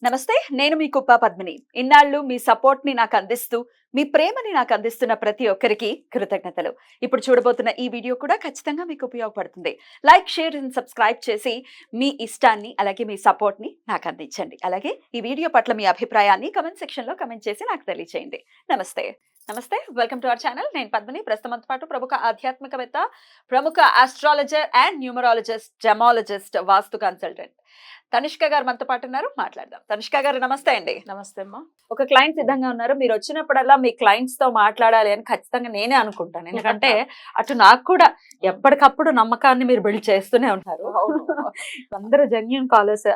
నమస్తే. నేను మీ కుప్ప పద్మిని. ఇన్నాళ్ళు మీ సపోర్ట్‌ని నాకందిస్తూ, మీ ప్రేమని నాకందిస్తున్న ప్రతి ఒక్కరికి కృతజ్ఞతలు. ఇప్పుడు చూడబోతున్న ఈ వీడియో కూడా ఖచ్చితంగా మీకు ఉపయోగపడుతుంది. లైక్, షేర్ అండ్ సబ్స్క్రైబ్ చేసి మీ ఇష్టాన్ని, అలాగే మీ సపోర్ట్‌ని నాకందించండి. అలాగే ఈ వీడియో పట్ల మీ అభిప్రాయాన్ని కామెంట్ సెక్షన్‌లో కామెంట్ చేసి నాకు తెలియజేయండి. నమస్తే. నమస్తే. Welcome to our channel. నేను పద్మిని. ప్రస్తుతం మనతో పాటు ప్రముఖ ఆధ్యాత్మికవేత్త, ప్రముఖ astrologer and numerologist, gemmologist, vastu consultant Tanishq గారు మనతో పాటు ఉన్నారు. మాట్లాడదాం. తనిష్క గారు నమస్తే అండి. నమస్తే అమ్మా. ఒక క్లయింట్ సిద్ధంగా ఉన్నారు. మీరు వచ్చినప్పుడల్లా మీ క్లయింట్స్ తో మాట్లాడాలి అని ఖచ్చితంగా నేనే అనుకుంటాను. ఎందుకంటే అటు నాకు కూడా ఎప్పటికప్పుడు నమ్మకాన్ని మీరు బిల్డ్ చేస్తూనే ఉంటారు. అందరూ జెన్యూన్ కాలర్స్.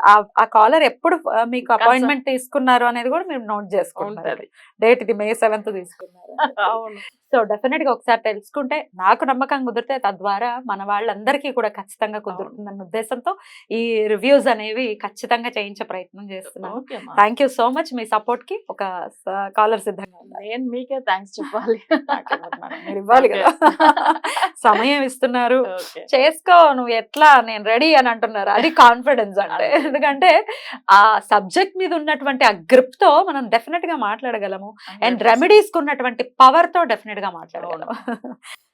ఆ కాలర్ ఎప్పుడు మీకు అపాయింట్మెంట్ తీసుకున్నారు అనేది కూడా మీరు నోట్ చేసుకుంటారు. డేట్ ఇది May 7th తీసుకున్నారు. అవును. సో డెఫినెట్ గా ఒకసారి తెలుసుకుంటే నాకు నమ్మకం కుదిరితే తద్వారా మన వాళ్ళందరికీ కూడా ఖచ్చితంగా కుదురుతుందన్న ఉద్దేశంతో ఈ రివ్యూస్ అనేవి ఖచ్చితంగా చేయించే ప్రయత్నం చేస్తున్నాను. Thank you so much. Me support కి ఒక కాలర్ సిద్ధంగా ఉన్నారు. నేను మీకే థ్యాంక్స్ చెప్పాలి. మీరు ఇవ్వాలి కదా. సమయం ఇస్తున్నారు. చేసుకో, నువ్వు ఎట్లా, నేను రెడీ అని అంటున్నారు. అది కాన్ఫిడెన్స్ అంటే. ఎందుకంటే ఆ సబ్జెక్ట్ మీద ఉన్నటువంటి ఆ గ్రిప్ తో మనం డెఫినెట్ గా మాట్లాడగలము. అండ్ రెమెడీస్ కు ఉన్నటువంటి పవర్ తో డెఫినెట్ గా మాట్లాడగలము.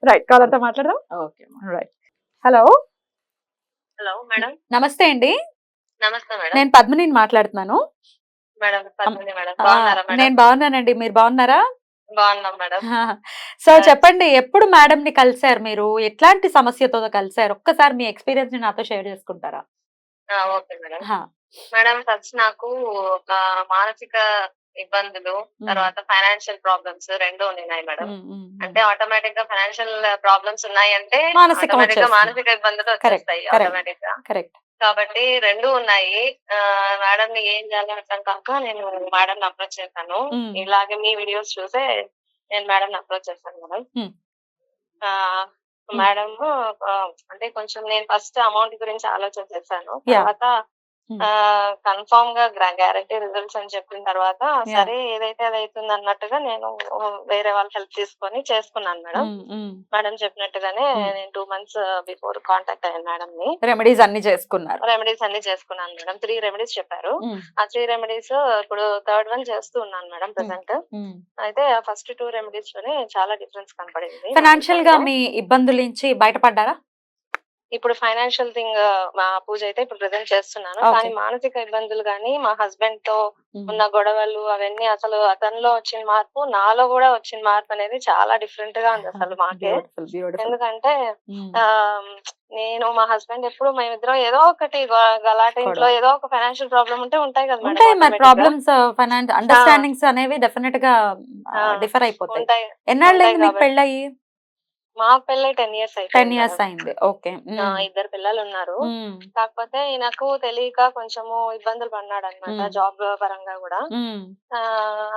రైట్, కాలర్ తో మాట్లాడదాం. Okay right. Hello. Hello madam. నమస్తే అండి. నమస్తే మేడం. నేను పద్మినిని మాట్లాడుతున్నాను. Madam Padmini madam. బాగున్నారా మేడం? నేను బాగున్నానండి. మీరు బాగున్నారా? బాగున్నాం మేడం. సో చెప్పండి, ఎప్పుడు మేడం ని కలిసారు? మీరు ఎట్లాంటి సమస్యతో కలిసారు? ఒక్కసారి మీ ఎక్స్పీరియన్స్ ని నాతో షేర్ చేసుకుంటారా? Okay madam. మేడం ఫస్ట్ నాకు ఒక మానసిక ఇబ్బందులు, తర్వాత ఫైనాన్షియల్ ప్రాబ్లమ్స్ రెండు ఉన్నాయి మేడం. అంటే ఆటోమేటిక్ గా ఫైనాన్షియల్ ప్రాబ్లమ్స్ ఉన్నాయి అంటే ఆటోమేటిక్ గా మానసిక ఇబ్బందులు వచ్చేస్తాయి ఆటోమేటిక్ గా. కరెక్ట్. కాబట్టి రెండు ఉన్నాయి. మేడం ని ఏం చేయాలి అర్థం కాక నేను మేడం ని అప్రోచ్ చేశాను. ఇలాగే మీ వీడియోస్ చూసే నేను మేడం ని అప్రోచ్ చేశాను మేడం. మేడం అంటే కొంచెం నేను ఫస్ట్ అమౌంట్ గురించి ఆలోచన చేశాను. తర్వాత కన్ఫర్మ్ గా గ్యారంటీ రిజల్ట్స్ అని చెప్పిన తర్వాత సరే ఏదైతే అది అవుతుంది అన్నట్టుగా నేను వేరే వాళ్ళ హెల్ప్ తీసుకొని చేసుకున్నాను మేడం. మేడం చెప్పినట్టుగానే నేను 2 months బిఫోర్ కాంటాక్ట్ అయ్యాను మేడం ని. రెమెడీస్ అన్ని చేసుకున్నాను మేడం. 3 రెమెడీస్ చెప్పారు. ఆ 3 రెమెడీస్ ఇప్పుడు 3rd one చేస్తూ ఉన్నాను మేడం ప్రెసెంట్. అయితే ఫస్ట్ 2 రెమెడీస్ లోనే చాలా డిఫరెన్స్ కనపడింది. ఫైనాన్షియల్ గా మీ ఇబ్బందుల నుంచి బయటపడ్డారా? ఇప్పుడు ఫైనాన్షియల్ థింగ్ మా పూజ అయితే ఇప్పుడు ప్రెజెంట్ చేస్తున్నాను. కానీ మానసిక ఇబ్బందులు గానీ, మా హస్బెండ్ తో ఉన్న గొడవలు అవన్నీ అసలు అతనిలో వచ్చిన మార్పు, నాలో కూడా వచ్చిన మార్పు అనేది చాలా డిఫరెంట్ గా ఉంది అసలు మాకే. ఎందుకంటే నేను మా హస్బెండ్ ఎప్పుడు మేమిద్దరం ఏదో ఒకటి గలాట, ఇంట్లో ఏదో ఒక ఫైనాన్షియల్ ప్రాబ్లం ఉంటే ఉంటాయి కదా మేడం. ప్రాబ్లమ్స్, అండర్స్టాండింగ్స్ అనేవి డెఫినెట్ గా డిఫర్ అయిపోతాయి. ఎన్నాళ్ళైంది మీకు పెళ్ళయి? మాకు పెళ్ళి 10 years 10 years అయింది. ఓకే. 2 పిల్లలు ఉన్నారు. కాకపోతే నాకు తెలియక కొంచెము ఇబ్బందులు పడినాడు అనమాట జాబ్ పరంగా కూడా.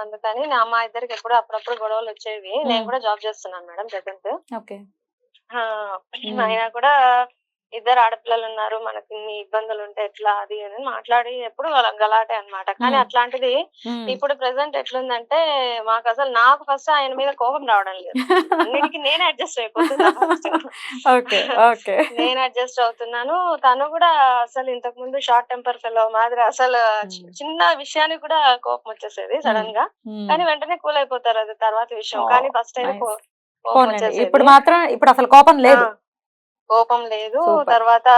అందుకని మా ఇద్దరికి ఎప్పుడు అప్పుడప్పుడు గొడవలు వచ్చేవి. నేను కూడా జాబ్ చేస్తున్నాను మేడం ప్రెసెంట్. అయినా కూడా ఇద్దరు ఆడపిల్లలు ఉన్నారు, మనకి ఇన్ని ఇబ్బందులు ఉంటే ఎట్లా అది అని మాట్లాడి ఎప్పుడు గలాటే అన్నమాట. కానీ అట్లాంటిది ఇప్పుడు ప్రెసెంట్ ఎట్లుందంటే మాకు అసలు నాకు ఫస్ట్ ఆయన మీద కోపం రావడం లేదు. అన్నిటికీ నేనే అడ్జస్ట్ అయిపోతున్నాను. నేను అడ్జస్ట్ అవుతున్నాను. తను కూడా అసలు ఇంతకు ముందు షార్ట్ టెంపర్ ఫెలో మాదిరి అసలు చిన్న విషయానికి కూడా కోపం వచ్చేసేది సడన్ గా. కానీ వెంటనే కూల్ అయిపోతారు, అది తర్వాత విషయం. కానీ ఫస్ట్ అయితే కోపం వచ్చేసేది. ఇప్పుడు మాత్రం ఇప్పుడు అసలు కోపం లేదు. తర్వాత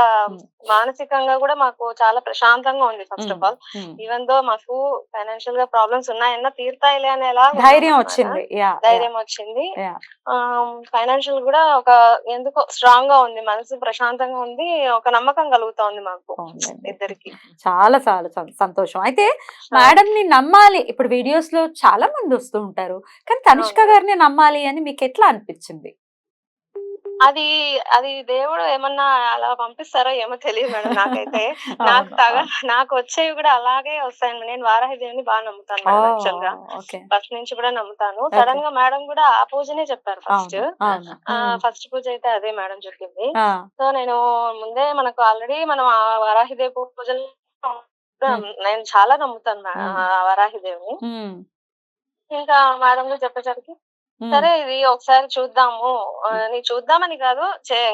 మానసికంగా కూడా మాకు చాలా ప్రశాంతంగా ఉంది. First of all even though మాకు ఫైనాన్షియల్ గా ప్రాబ్లమ్స్ ఉన్నాయన్నా తీరుతాయిలే అనేలా ధైర్యం వచ్చింది. ఫైనాన్షియల్ కూడా ఒక ఎందుకో స్ట్రాంగ్ గా ఉంది, మనసు ప్రశాంతంగా ఉంది, ఒక నమ్మకం కలుగుతోంది మాకు ఇద్దరికి. చాలా చాలా సంతోషం. అయితే మేడం ని నమ్మాలి, ఇప్పుడు వీడియోస్ లో చాలా మంది వస్తూ ఉంటారు, కానీ తనిష్క గారిని నమ్మాలి అని మీకు ఎట్లా అనిపించింది? అది దేవుడు ఏమన్నా అలా పంపిస్తారో ఏమో తెలియదు మేడం నాకైతే. నాకు వచ్చేవి కూడా అలాగే వస్తాయండి. నేను వారాహిదేవిని బాగా నమ్ముతాను మేడం. యాక్చువల్ గా ఫస్ట్ నుంచి కూడా నమ్ముతాను. సడన్ గా మేడం కూడా ఆ పూజనే చెప్పారు ఫస్ట్ పూజ అయితే అదే మేడం చెప్పింది. సో నేను ముందే మనకు ఆల్రెడీ మనం ఆ వారాహిదేవి పూజలు నేను చాలా నమ్ముతాను వారాహిదేవిని. ఇంకా మేడం చెప్పేసరికి సరే ఇది ఒకసారి చూద్దాము అని చూద్దామని కాదు,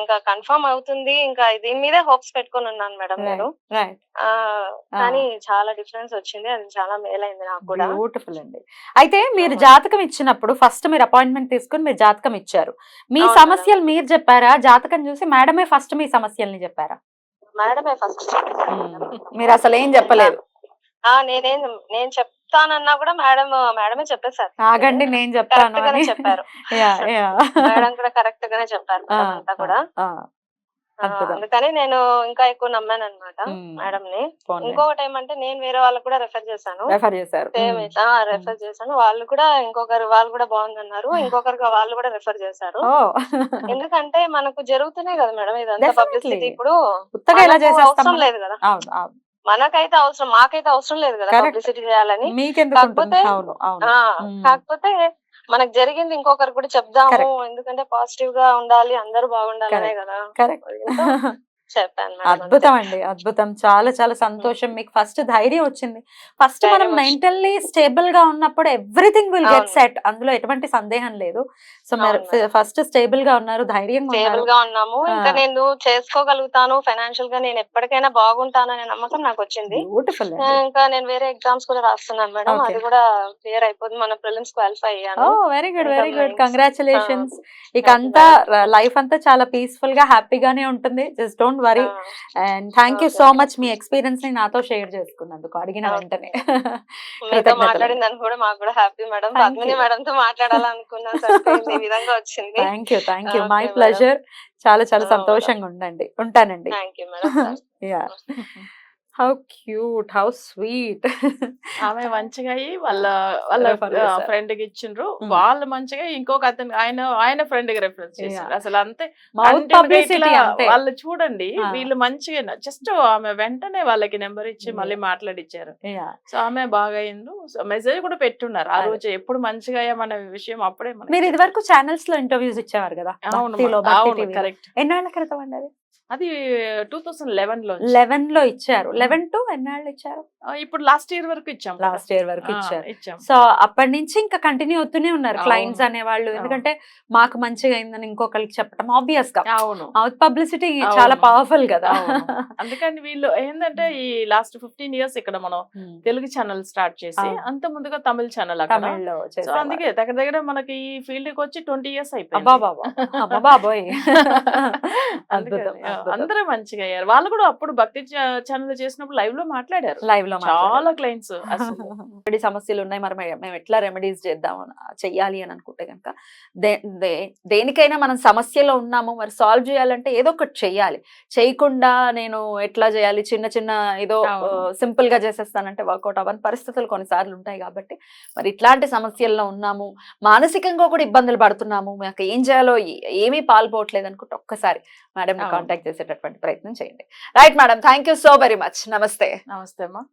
ఇంకా కన్ఫర్మ్ అవుతుంది, ఇంకా దీని మీదే హోప్స్ పెట్టుకొని ఉన్నాను మేడం నేను. రైట్. ఆ కానీ చాలా డిఫరెన్స్ వచ్చింది, అది చాలా మేలైంది నాకు కూడా. బ్యూటిఫుల్ అండి. అయితే మీరు జాతకం ఇచ్చినప్పుడు ఫస్ట్ మీరు అపాయింట్మెంట్ తీసుకొని మీరు జాతకం ఇచ్చారు. మీ అవును సమస్యలు మీరు చెప్పారా? జాతకం చూసి మేడమే ఫస్ట్ మీ సమస్యల్ని చెప్పారా? మేడమే ఫస్ట్ మీరు అసలు ఏం చెప్పలేదు. నేను చెప్తానన్నా కూడా మేడమే చెప్పేశారు. ఆగండి నేను చెప్తాను కరెక్ట్ గానే అని. చెప్పారు. యాహ్! యాహ్! మేడం కూడా కరెక్ట్ గానే చెప్పారు ఆ! మేడం అంతా కూడా. ఆ! అద్భుతం. అందుకని నేను ఇంకా ఎక్కువ నమ్మాను అనమాట మేడం ని. ఇంకొకటి ఏమంటే నేను వేరే వాళ్ళకి కూడా రెఫర్ చేశాను. రెఫర్ చేశారు. సేమ్ రెఫర్ చేశాను. వాళ్ళు కూడా బాగుందన్నారు. ఇంకొకరికి వాళ్ళు కూడా రెఫర్ చేశారు. ఎందుకంటే మనకు జరుగుతున్నాయి కదా మేడం ఇదంతా పబ్లిసిటీ. ఇప్పుడు అవసరం లేదు కదా, మాకైతే అవసరం లేదు కదా పబ్లిసిటీ చేయాలని. కాకపోతే మనకు జరిగింది ఇంకొకరికి కూడా చెప్దాము, ఎందుకంటే పాజిటివ్ గా ఉండాలి, అందరూ బాగుండాలనే కదా చెప్పాను. అద్భుతం అండి, అద్భుతం. చాలా చాలా సంతోషం. మీకు ఫస్ట్ ధైర్యం వచ్చింది. ఫస్ట్ మనం మెంటల్లీ స్టేబుల్ గా ఉన్నప్పుడు ఎవ్రీథింగ్ విల్ గెట్ సెట్, అందులో ఎటువంటి సందేహం లేదు. సో మీరు ఫస్ట్ స్టేబుల్ గా ఉన్నారు, ధైర్యంగా ఉన్నాము. ఇంకా నేను చేసుకోగలుగుతాను, ఫైనాన్షియల్ గా నేను ఎప్పటికైనా బాగుంటాను అనే నమ్మకం నాకు వచ్చింది. బ్యూటిఫుల్. ఇంకా నేను వేరే ఎగ్జామ్స్ కూడా రాస్తున్నాను మేడం, అది కూడా క్లియర్ అయిపోతుంది. మన ప్రిలిమ్స్ క్వాలిఫై అయ్యాను. Very good, very good, congratulations. ఇక అంతా లైఫ్ అంతా చాలా పీస్ఫుల్ గా హ్యాపీగానే ఉంటుంది. Just don't worry. And thank you so much me experience ని నాతో షేర్ చేసుకున్నందుకు, అడిగిన వెంటనే. మాట్లాడిందని కూడా మాకు కూడా హ్యాపీ మేడం. పద్మిని మేడం తో మాట్లాడాలనుకున్నాను, ఈ విధంగా వచ్చింది. Thank you, my pleasure. చాలా చాలా సంతోషంగా ఉండండి. ఉంటానండి. Thank you madam. Yeah, how cute, how sweet. ఆమె మంచిగా అయ్యి వాళ్ళ ఫ్రెండ్ కి ఇచ్చిండ్రు. వాళ్ళు మంచిగా ఇంకొక అతను ఆయన ఫ్రెండ్ కి రెఫరెన్స్ చేసిండ్రు. అసలు అంతే వాళ్ళు చూడండి, వీళ్ళు మంచిగా జస్ట్ ఆమె వెంటనే వాళ్ళకి నెంబర్ ఇచ్చి మళ్ళీ మాట్లాడిచ్చారు. సో ఆమె బాగా అయింది. మెసేజ్ కూడా పెట్టున్నారు ఆ రోజు, ఎప్పుడు మంచిగా అయ్యామనే విషయం అప్పుడే. మీరు ఇది వరకు ఛానల్స్ లో ఇంటర్వ్యూస్ ఇచ్చేవారు కదా? అవును, కరెక్ట్. ఎన్నాళ్ళ క్రితం అండి అది? 2011 లో ఇచ్చారు. 11 to ఎన్నాళ్ళు ఇచ్చారు? ఇప్పుడు లాస్ట్ ఇయర్ వరకు ఇచ్చాం. ఇచ్చారు. సో అప్పటి నుంచి ఇంకా కంటిన్యూ అవుతూనే ఉన్నారు క్లయింట్స్ అనేవాళ్ళు. ఎందుకంటే మాకు మంచిగా అయిందని ఇంకొకరికి చెప్పడం ఆబ్వియస్ గా. అవును, మౌత్ పబ్లిసిటీ చాలా పవర్ఫుల్ కదా. అందుకని వీళ్ళు ఏంటంటే ఈ లాస్ట్ 15 years ఇక్కడ మనం తెలుగు ఛానల్ స్టార్ట్ చేసి, అంత ముందుగా తమిళ ఛానల్ తమిళ్లో. అందుకే దగ్గర దగ్గర మనకి ఈ ఫీల్డ్ కి వచ్చి 20 years అయిపోయింది. బాబోయ్. అందరూ మంచిగా అయ్యారు. వాళ్ళు కూడా అప్పుడు భక్తి ఛానల్ చేసినప్పుడు లైవ్ లో మాట్లాడారు. చాలా క్లయింట్స్ సమస్యలు ఉన్నాయి, మరి మేము ఎట్లా రెమెడీస్ చెయ్యాలి అని అనుకుంటే కనుక, దేనికైనా మనం సమస్యలో ఉన్నాము, మరి సాల్వ్ చేయాలంటే ఏదో ఒకటి చెయ్యాలి. చేయకుండా నేను ఎట్లా చేయాలి, చిన్న చిన్న ఏదో సింపుల్ గా చేసేస్తానంటే వర్కౌట్ అవ్వని పరిస్థితులు కొన్నిసార్లు ఉంటాయి. కాబట్టి మరి ఇట్లాంటి సమస్యల్లో ఉన్నాము, మానసికంగా కూడా ఇబ్బందులు పడుతున్నాము, మాకు ఏం చేయాలో ఏమీ పాల్పోవట్లేదు అనుకుంటే ఒక్కసారి మేడం ని కాంటాక్ట్ చేసేటటువంటి ప్రయత్నం చేయండి. Right madam, thank you so very much. నమస్తే. నమస్తే అమ్మా.